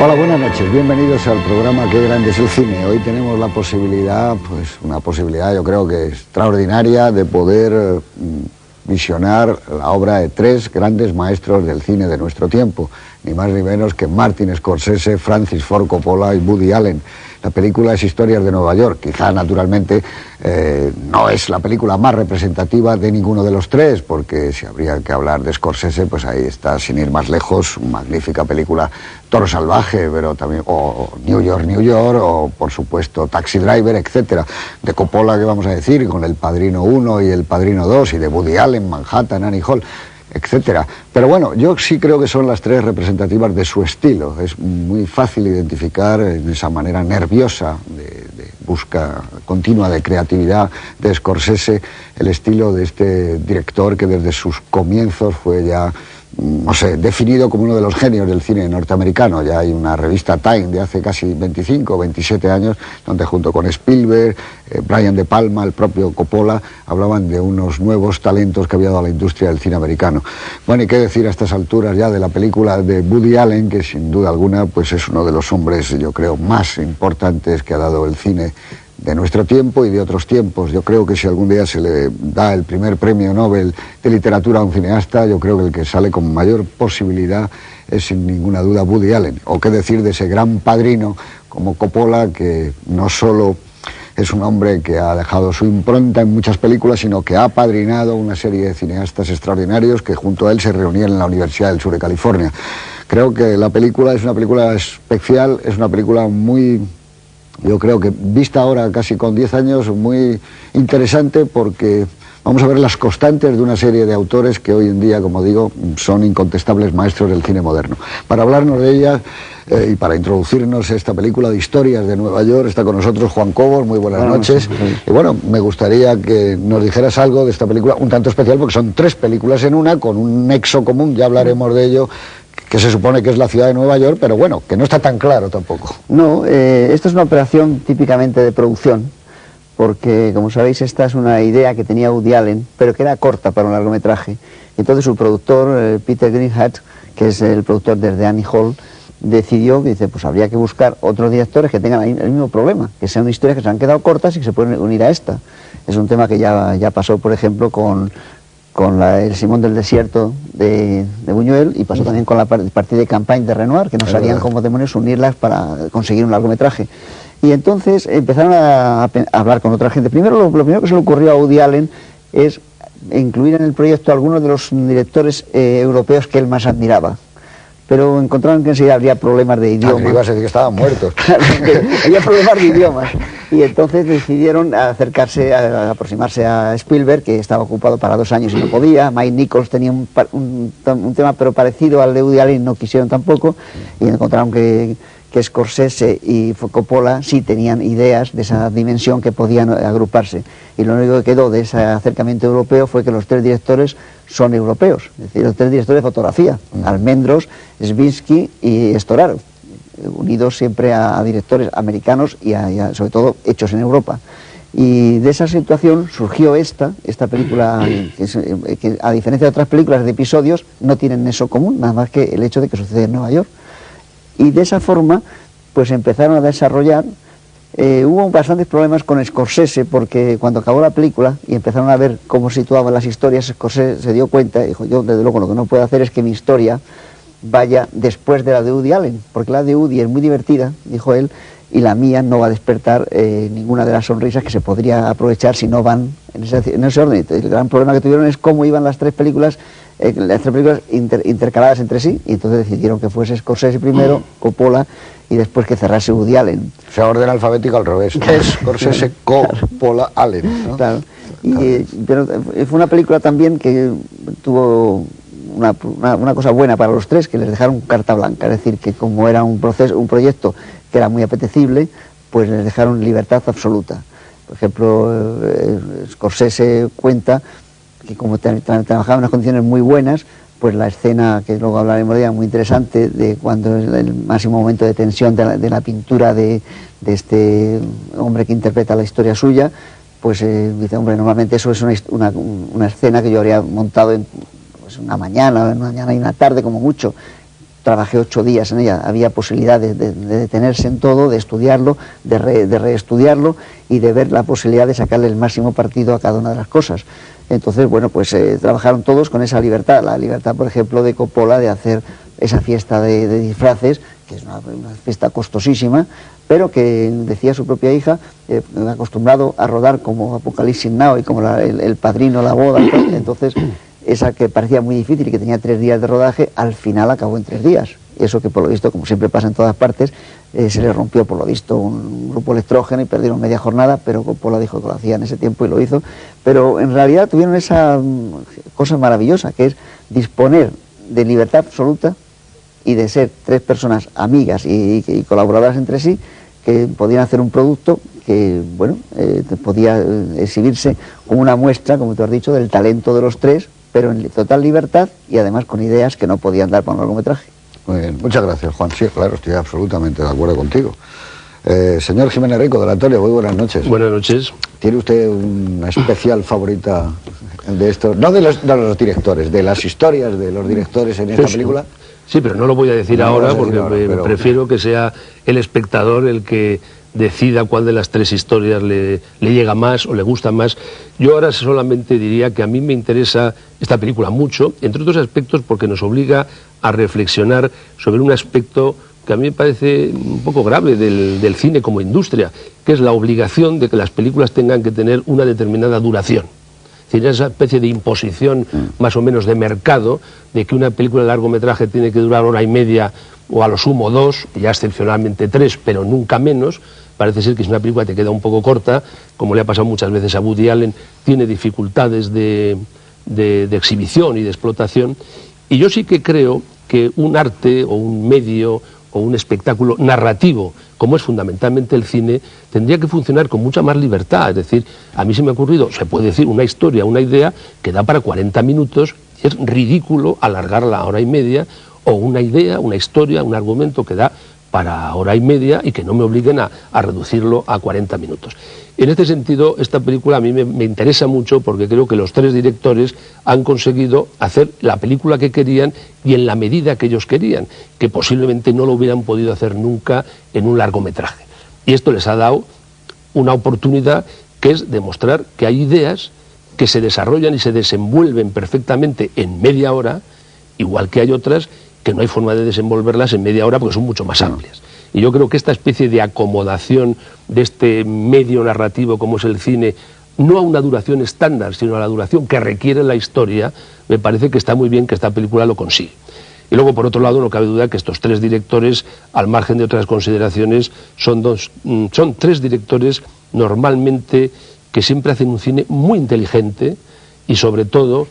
Hola, buenas noches, bienvenidos al programa Qué grande es el cine. Hoy tenemos la posibilidad, pues una posibilidad yo creo que extraordinaria de poder visionar la obra de tres grandes maestros del cine de nuestro tiempo, ni más ni menos que Martin Scorsese, Francis Ford Coppola y Woody Allen. La película es Historias de Nueva York. Quizá, naturalmente, no es la película más representativa de ninguno de los tres, porque si habría que hablar de Scorsese, pues ahí está, sin ir más lejos, magnífica película Toro Salvaje, pero también, o New York, New York, o por supuesto Taxi Driver, etcétera. De Coppola, ¿qué vamos a decir? Con El Padrino 1 y El Padrino 2, y de Woody Allen, Manhattan, Annie Hall, etcétera. Pero bueno, yo sí creo que son las tres representativas de su estilo. Es muy fácil identificar en esa manera nerviosa de busca continua de creatividad de Scorsese el estilo de este director que desde sus comienzos fue ya, no sé, definido como uno de los genios del cine norteamericano. Ya hay una revista Time de hace casi 25 o 27 años, donde junto con Spielberg, Brian De Palma, el propio Coppola, hablaban de unos nuevos talentos que había dado a la industria del cine americano. Bueno, y qué decir a estas alturas ya de la película de Woody Allen, que sin duda alguna pues es uno de los hombres, yo creo, más importantes que ha dado el cine de nuestro tiempo y de otros tiempos. Yo creo que si algún día se le da el primer premio Nobel de literatura a un cineasta, yo creo que el que sale con mayor posibilidad es sin ninguna duda Woody Allen. O qué decir de ese gran padrino como Coppola, que no solo es un hombre que ha dejado su impronta en muchas películas, sino que ha apadrinado una serie de cineastas extraordinarios que junto a él se reunían en la Universidad del Sur de California. Creo que la película es una película especial, es una película muy, yo creo que vista ahora casi con 10 años, muy interesante, porque vamos a ver las constantes de una serie de autores que hoy en día, como digo, son incontestables maestros del cine moderno. Para hablarnos de ella y para introducirnos a esta película de Historias de Nueva York, está con nosotros Juan Cobos. Muy buenas noches. Y bueno, me gustaría que nos dijeras algo de esta película, un tanto especial, porque son tres películas en una, con un nexo común, ya hablaremos de ello, que se supone que es la ciudad de Nueva York, pero bueno, que no está tan claro tampoco. No, esto es una operación típicamente de producción, porque, como sabéis, esta es una idea que tenía Woody Allen, pero que era corta para un largometraje. Entonces su productor, Peter Greenhalgh, que es el productor desde Annie Hall, decidió, dice, pues habría que buscar otros directores que tengan el mismo problema, que sean historias que se han quedado cortas y que se pueden unir a esta. Es un tema que ya pasó, por ejemplo, con El Simón del Desierto de Buñuel, y pasó también con la partida de campaña de Renoir, que no sabían cómo demonios unirlas para conseguir un largometraje. Y entonces empezaron a hablar con otra gente. Primero, lo primero que se le ocurrió a Woody Allen es incluir en el proyecto a algunos de los directores europeos que él más admiraba. Pero encontraron que enseguida habría problemas de idioma. Ibas a decir que estaban muertos. Había problemas de idiomas. Y entonces decidieron aproximarse a Spielberg, que estaba ocupado para 2 años y no podía. Mike Nichols tenía un tema pero parecido al de Woody Allen, no quisieron tampoco. Y encontraron que Scorsese y Coppola sí tenían ideas de esa dimensión que podían agruparse. Y lo único que quedó de ese acercamiento europeo fue que los tres directores son europeos, es decir, los tres directores de fotografía, Almendros, Svinsky y Storaro, unidos siempre a directores americanos y sobre todo hechos en Europa. Y de esa situación surgió esta película que a diferencia de otras películas de episodios no tienen eso común, nada más que el hecho de que sucede en Nueva York. Y de esa forma pues empezaron a desarrollar. Hubo bastantes problemas con Scorsese, porque cuando acabó la película y empezaron a ver cómo situaban las historias, Scorsese se dio cuenta y dijo, yo desde luego lo que no puedo hacer es que mi historia vaya después de la de Woody Allen, porque la de Woody es muy divertida, dijo él, y la mía no va a despertar ninguna de las sonrisas que se podría aprovechar si no van en ese orden. El gran problema que tuvieron es cómo iban las tres películas intercaladas entre sí, y entonces decidieron que fuese Scorsese primero, Coppola, y después que cerrase Woody Allen. O sea, orden alfabético al revés. Scorsese, Coppola, Allen, ¿no? Claro. Pero fue una película también que tuvo una cosa buena para los tres, que les dejaron carta blanca, es decir, que como era un proyecto que era muy apetecible, pues les dejaron libertad absoluta. Por ejemplo, Scorsese cuenta que como trabajaba en unas condiciones muy buenas, pues la escena, que luego hablaremos de ella, muy interesante, de cuando es el máximo momento de tensión de la pintura de este hombre que interpreta la historia suya, pues dice, hombre, normalmente eso es una escena que yo habría montado en pues una mañana y una tarde como mucho. trabajé 8 días en ella, había posibilidad de detenerse en todo, de estudiarlo, de reestudiarlo y de ver la posibilidad de sacarle el máximo partido a cada una de las cosas. Entonces, bueno, pues trabajaron todos con esa libertad, la libertad, por ejemplo, de Coppola de hacer esa fiesta de disfraces, que es una fiesta costosísima, pero que decía su propia hija, acostumbrado a rodar como Apocalipsis Now y como el Padrino, La Boda, entonces esa que parecía muy difícil y que tenía 3 días de rodaje, al final acabó en 3 días. Eso que por lo visto, como siempre pasa en todas partes, se le rompió por lo visto un grupo electrógeno y perdieron media jornada, pero Coppola dijo que lo hacía en ese tiempo y lo hizo. Pero en realidad tuvieron esa cosa maravillosa, que es disponer de libertad absoluta y de ser 3 personas amigas y colaboradoras entre sí, que podían hacer un producto que, bueno, podía exhibirse como una muestra, como tú has dicho, del talento de los 3, pero en total libertad y además con ideas que no podían dar para un largometraje. Muy bien, muchas gracias, Juan. Sí, claro, estoy absolutamente de acuerdo contigo. Señor Jiménez Rico, del Antonio, muy buenas noches. Buenas noches. ¿Tiene usted una especial favorita de estos, no de los directores, de las historias de los directores en esta película? Sí, pero no lo voy a decir ahora porque prefiero que sea el espectador el que decida cuál de las 3 historias le llega más o le gusta más. Yo ahora solamente diría que a mí me interesa esta película mucho, entre otros aspectos porque nos obliga a reflexionar sobre un aspecto que a mí me parece un poco grave del cine como industria, que es la obligación de que las películas tengan que tener una determinada duración. Es decir, esa especie de imposición más o menos de mercado, de que una película de largometraje tiene que durar 1h30 o a lo sumo 2, ya excepcionalmente 3, pero nunca menos. Parece ser que si una película te queda un poco corta, como le ha pasado muchas veces a Woody Allen, tiene dificultades de exhibición y de explotación. Y yo sí que creo que un arte o un medio o un espectáculo narrativo, como es fundamentalmente el cine, tendría que funcionar con mucha más libertad. Es decir, a mí se me ha ocurrido, se puede decir, una historia, una idea que da para 40 minutos, y es ridículo alargarla a 1h30, o una idea, una historia, un argumento que da para 1h30 y que no me obliguen a reducirlo a 40 minutos. En este sentido, esta película a mí me interesa mucho porque creo que los 3 directores han conseguido hacer la película que querían y en la medida que ellos querían, que posiblemente no lo hubieran podido hacer nunca en un largometraje. Y esto les ha dado una oportunidad que es demostrar que hay ideas que se desarrollan y se desenvuelven perfectamente en media hora, igual que hay otras que no hay forma de desenvolverlas en media hora porque son mucho más amplias. Y yo creo que esta especie de acomodación de este medio narrativo como es el cine, no a una duración estándar, sino a la duración que requiere la historia, me parece que está muy bien que esta película lo consigue. Y luego, por otro lado, no cabe duda que estos 3 directores, al margen de otras consideraciones, son 3 directores normalmente que siempre hacen un cine muy inteligente y, sobre todo,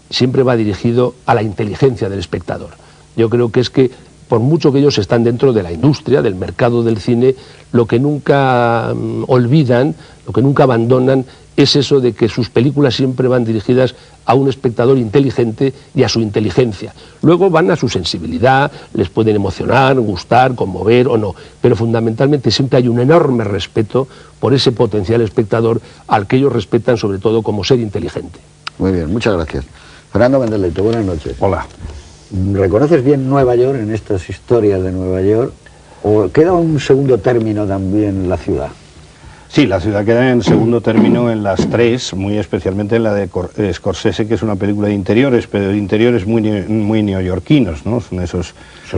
siempre va dirigido a la inteligencia del espectador. Yo creo que es que, por mucho que ellos están dentro de la industria, del mercado del cine, lo que nunca olvidan, lo que nunca abandonan, es eso de que sus películas siempre van dirigidas a un espectador inteligente y a su inteligencia. Luego van a su sensibilidad, les pueden emocionar, gustar, conmover o no, pero fundamentalmente siempre hay un enorme respeto por ese potencial espectador al que ellos respetan sobre todo como ser inteligente. Muy bien, muchas gracias. Fernando Mendelito, buenas noches. Hola. ¿Reconoces bien Nueva York en estas historias de Nueva York? ¿O queda un segundo término también la ciudad? Sí, la ciudad queda en segundo término en las 3, muy especialmente en la de Scorsese, que es una película de interiores, pero de interiores muy neoyorquinos, ¿no? Son esos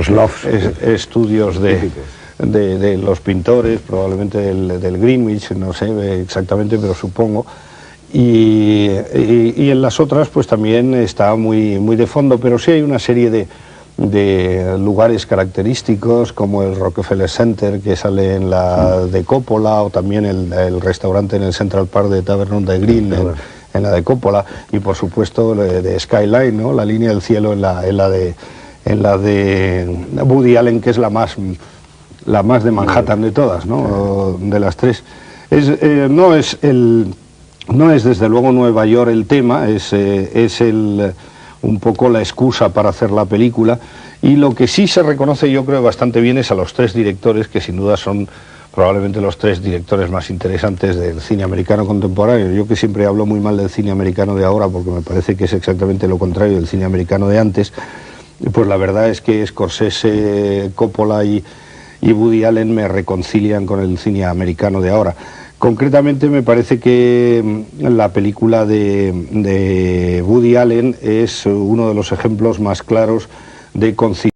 lofts, estudios de los pintores, probablemente del Greenwich, no sé exactamente, pero supongo. Y en las otras pues también está muy de fondo, pero sí hay una serie de lugares característicos como el Rockefeller Center que sale en la de Coppola, o también el restaurante en el Central Park de Tavern on the Green en la de Coppola, y por supuesto de Skyline, ¿no? La línea del cielo en la de Woody Allen, que es la más de Manhattan de todas, ¿no? De las 3. No es desde luego Nueva York el tema, es un poco la excusa para hacer la película, y lo que sí se reconoce, yo creo, bastante bien es a los 3 directores, que sin duda son probablemente los 3 directores más interesantes del cine americano contemporáneo. Yo, que siempre hablo muy mal del cine americano de ahora porque me parece que es exactamente lo contrario del cine americano de antes, pues la verdad es que Scorsese, Coppola y Woody Allen me reconcilian con el cine americano de ahora. Concretamente me parece que la película de Woody Allen es uno de los ejemplos más claros de conciliación